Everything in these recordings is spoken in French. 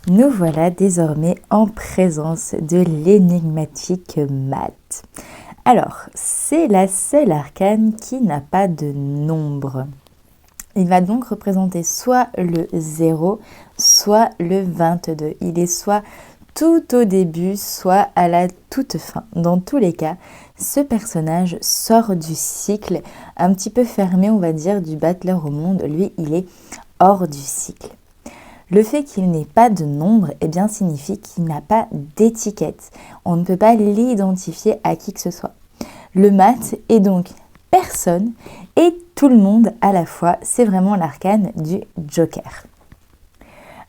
Nous voilà désormais en présence de l'énigmatique Math. Alors, c'est la seule arcane qui n'a pas de nombre. Il va donc représenter soit le 0, soit le 22. Il est soit tout au début, soit à la toute fin. Dans tous les cas, ce personnage sort du cycle, un petit peu fermé, on va dire, du battleur au monde. Lui, il est hors du cycle. Le fait qu'il n'ait pas de nombre, eh bien, signifie qu'il n'a pas d'étiquette. On ne peut pas l'identifier à qui que ce soit. Le Math est donc personne et tout le monde à la fois. C'est vraiment l'arcane du Joker.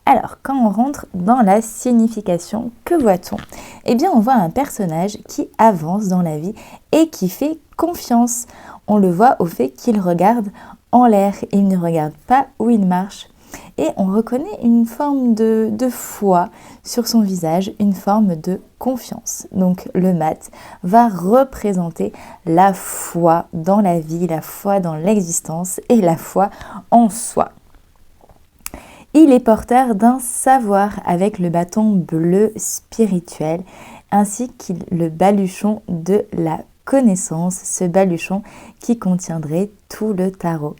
Alors, quand on rentre dans la signification, que voit-on? Eh bien, on voit un personnage qui avance dans la vie et qui fait confiance. On le voit au fait qu'il regarde en l'air. Il ne regarde pas où il marche. Et on reconnaît une forme de foi sur son visage, une forme de confiance. Donc le Math va représenter la foi dans la vie, la foi dans l'existence et la foi en soi. Il est porteur d'un savoir avec le bâton bleu spirituel ainsi que le baluchon de la connaissance, ce baluchon qui contiendrait tout le tarot.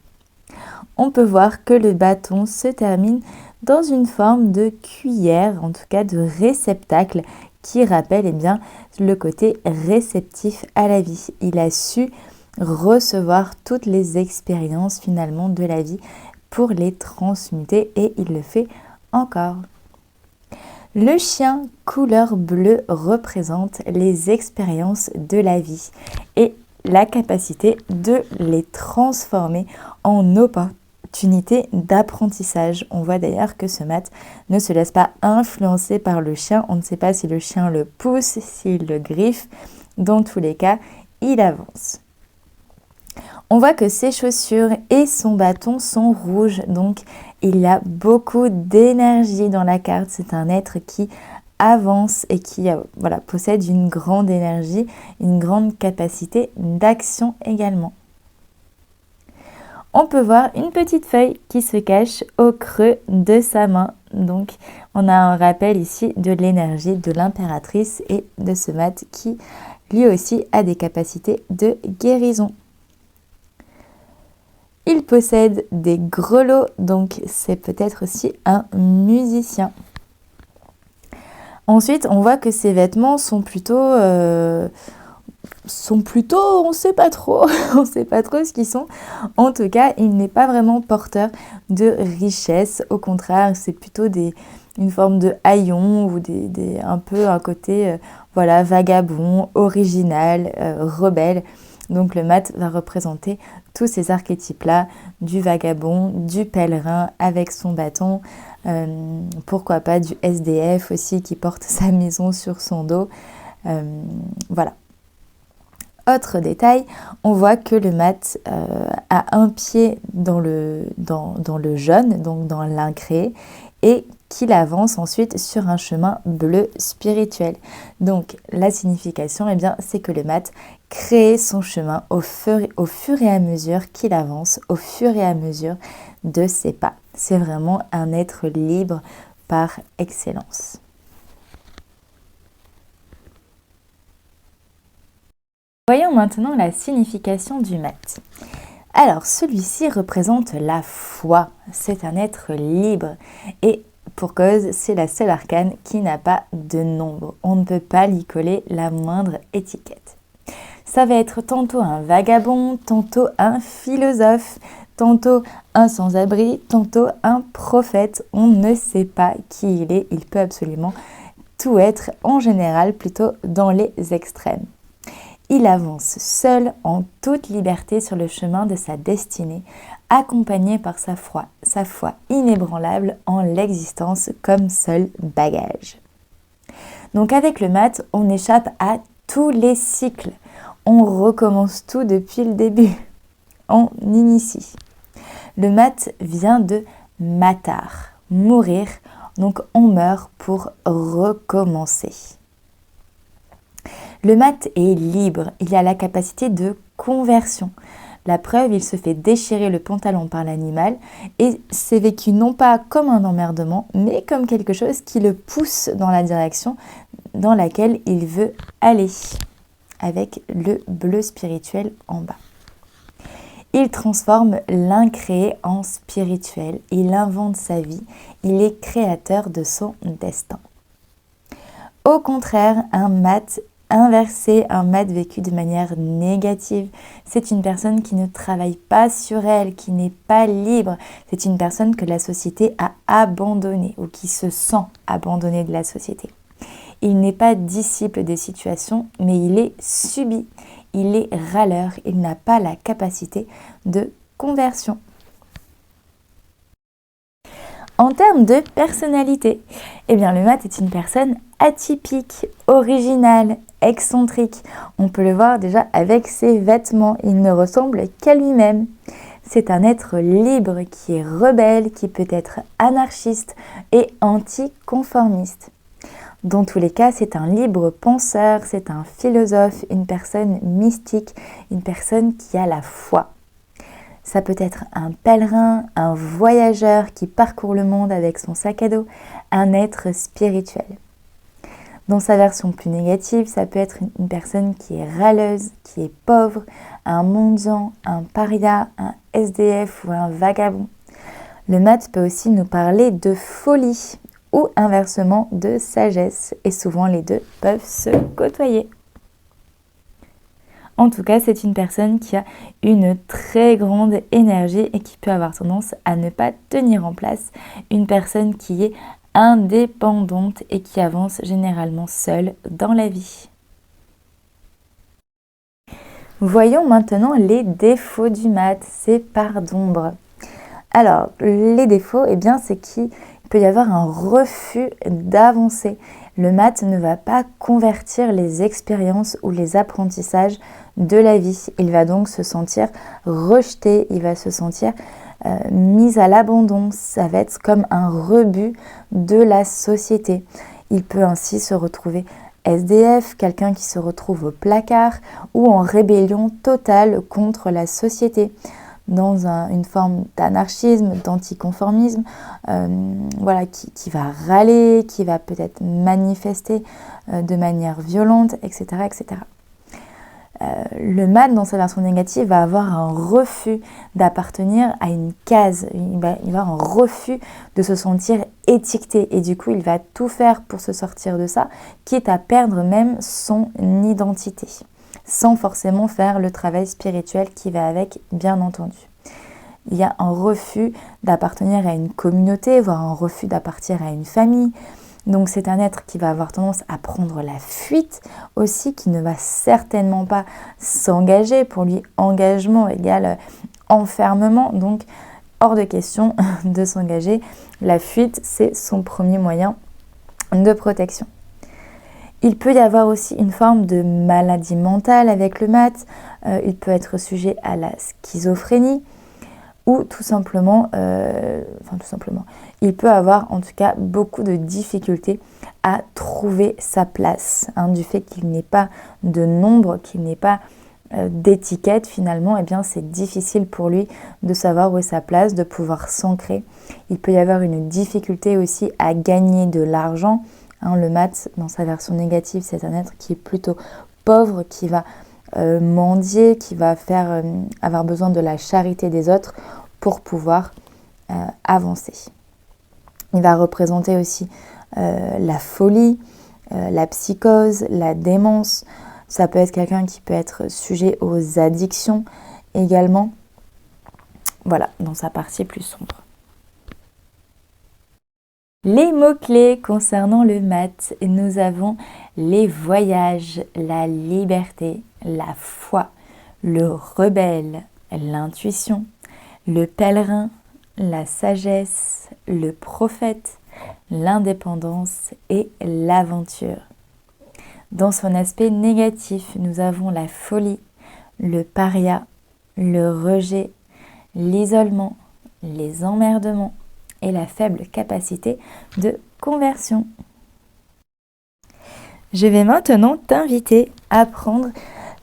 On peut voir que le bâton se termine dans une forme de cuillère, en tout cas de réceptacle, qui rappelle bien le côté réceptif à la vie. Il a su recevoir toutes les expériences finalement de la vie pour les transmuter et il le fait encore. Le chien couleur bleue représente les expériences de la vie et la capacité de les transformer en opportunité d'apprentissage. On voit d'ailleurs que ce Math ne se laisse pas influencer par le chien. On ne sait pas si le chien le pousse, s'il le griffe. Dans tous les cas, il avance. On voit que ses chaussures et son bâton sont rouges. Donc, il a beaucoup d'énergie dans la carte. C'est un être qui avance et qui possède une grande énergie, une grande capacité d'action également. On peut voir une petite feuille qui se cache au creux de sa main. Donc, on a un rappel ici de l'énergie de l'impératrice et de ce Math qui, lui aussi, a des capacités de guérison. Il possède des grelots, donc c'est peut-être aussi un musicien. Ensuite, on voit que ses vêtements sont plutôt, on sait pas trop, on sait pas trop ce qu'ils sont. En tout cas, il n'est pas vraiment porteur de richesse. Au contraire, c'est plutôt une forme de haillon ou un peu un côté, vagabond, original, rebelle. Donc le Math va représenter tous ces archétypes-là, du vagabond, du pèlerin avec son bâton, pourquoi pas du SDF aussi qui porte sa maison sur son dos. Voilà. Autre détail, on voit que le Math a un pied dans le jaune, donc dans l'incréé, et qu'il avance ensuite sur un chemin bleu spirituel. Donc la signification, c'est que le Math crée son chemin au fur et à mesure qu'il avance, au fur et à mesure de ses pas. C'est vraiment un être libre par excellence. Voyons maintenant la signification du Math. Alors, celui-ci représente la foi. C'est un être libre et pour cause, c'est la seule arcane qui n'a pas de nombre. On ne peut pas lui coller la moindre étiquette. Ça va être tantôt un vagabond, tantôt un philosophe, tantôt un sans-abri, tantôt un prophète. On ne sait pas qui il est. Il peut absolument tout être, en général, plutôt dans les extrêmes. Il avance seul, en toute liberté sur le chemin de sa destinée, accompagné par sa foi inébranlable en l'existence comme seul bagage. Donc avec le Math, on échappe à tous les cycles. On recommence tout depuis le début. On initie. Le Math vient de matar, mourir. Donc on meurt pour recommencer. Le Math est libre, il a la capacité de conversion. La preuve, il se fait déchirer le pantalon par l'animal et c'est vécu non pas comme un emmerdement, mais comme quelque chose qui le pousse dans la direction dans laquelle il veut aller, avec le bleu spirituel en bas. Il transforme l'incréé en spirituel, il invente sa vie, il est créateur de son destin. Au contraire, un mat inversé, un mat vécu de manière négative, c'est une personne qui ne travaille pas sur elle, qui n'est pas libre, c'est une personne que la société a abandonnée ou qui se sent abandonnée de la société. Il n'est pas disciple des situations, mais il est subi, il est râleur, il n'a pas la capacité de conversion. En termes de personnalité, eh bien le mat est une personne atypique, originale, excentrique. On peut le voir déjà avec ses vêtements, il ne ressemble qu'à lui-même. C'est un être libre qui est rebelle, qui peut être anarchiste et anticonformiste. Dans tous les cas, c'est un libre penseur, c'est un philosophe, une personne mystique, une personne qui a la foi. Ça peut être un pèlerin, un voyageur qui parcourt le monde avec son sac à dos, un être spirituel. Dans sa version plus négative, ça peut être une personne qui est râleuse, qui est pauvre, un mendiant, un paria, un SDF ou un vagabond. Le mat peut aussi nous parler de folie ou inversement de sagesse, et souvent les deux peuvent se côtoyer. En tout cas, c'est une personne qui a une très grande énergie et qui peut avoir tendance à ne pas tenir en place, une personne qui est indépendante et qui avance généralement seule dans la vie. Voyons maintenant les défauts du mat, ses parts d'ombre. Alors, les défauts, eh bien, c'est qu'il peut y avoir un refus d'avancer. Le mat ne va pas convertir les expériences ou les apprentissages de la vie. Il va donc se sentir rejeté, il va se sentir mis à l'abandon. Ça va être comme un rebut de la société. Il peut ainsi se retrouver SDF, quelqu'un qui se retrouve au placard ou en rébellion totale contre la société, dans une forme d'anarchisme, d'anticonformisme, qui va râler, qui va peut-être manifester de manière violente, etc. etc. Le mat, dans sa version négative, va avoir un refus d'appartenir à une case, il va avoir un refus de se sentir étiqueté et du coup il va tout faire pour se sortir de ça, quitte à perdre même son identité, sans forcément faire le travail spirituel qui va avec, bien entendu. Il y a un refus d'appartenir à une communauté, voire un refus d'appartenir à une famille. Donc c'est un être qui va avoir tendance à prendre la fuite aussi, qui ne va certainement pas s'engager. Pour lui, engagement égale enfermement, donc hors de question de s'engager. La fuite, c'est son premier moyen de protection. Il peut y avoir aussi une forme de maladie mentale avec le mat. Il peut être sujet à la schizophrénie ou tout simplement, il peut avoir en tout cas beaucoup de difficultés à trouver sa place. Du fait qu'il n'ait pas de nombre, qu'il n'ait pas d'étiquette finalement, eh bien c'est difficile pour lui de savoir où est sa place, de pouvoir s'ancrer. Il peut y avoir une difficulté aussi à gagner de l'argent. Le mat, dans sa version négative, c'est un être qui est plutôt pauvre, qui va mendier, qui va avoir besoin de la charité des autres pour pouvoir avancer. Il va représenter aussi la folie, la psychose, la démence. Ça peut être quelqu'un qui peut être sujet aux addictions également. Voilà, dans sa partie plus sombre. Les mots-clés concernant le mat, nous avons les voyages, la liberté, la foi, le rebelle, l'intuition, le pèlerin, la sagesse, le prophète, l'indépendance et l'aventure. Dans son aspect négatif, nous avons la folie, le paria, le rejet, l'isolement, les emmerdements et la faible capacité de conversion. Je vais maintenant t'inviter à prendre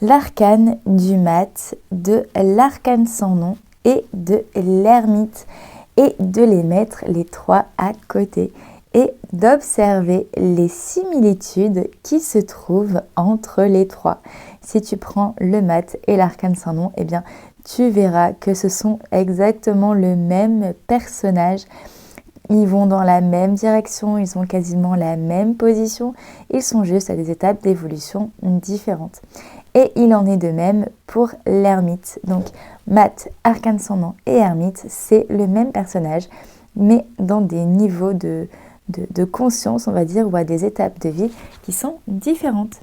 l'arcane du mat, de l'arcane sans nom et de l'ermite, et de les mettre les trois à côté et d'observer les similitudes qui se trouvent entre les trois. Si tu prends le mat et l'arcane sans nom, eh bien, tu verras que ce sont exactement le même personnage. Ils vont dans la même direction, ils ont quasiment la même position, ils sont juste à des étapes d'évolution différentes. Et il en est de même pour l'ermite. Donc, mat, arcane sans nom et ermite, c'est le même personnage, mais dans des niveaux de conscience, on va dire, ou à des étapes de vie qui sont différentes.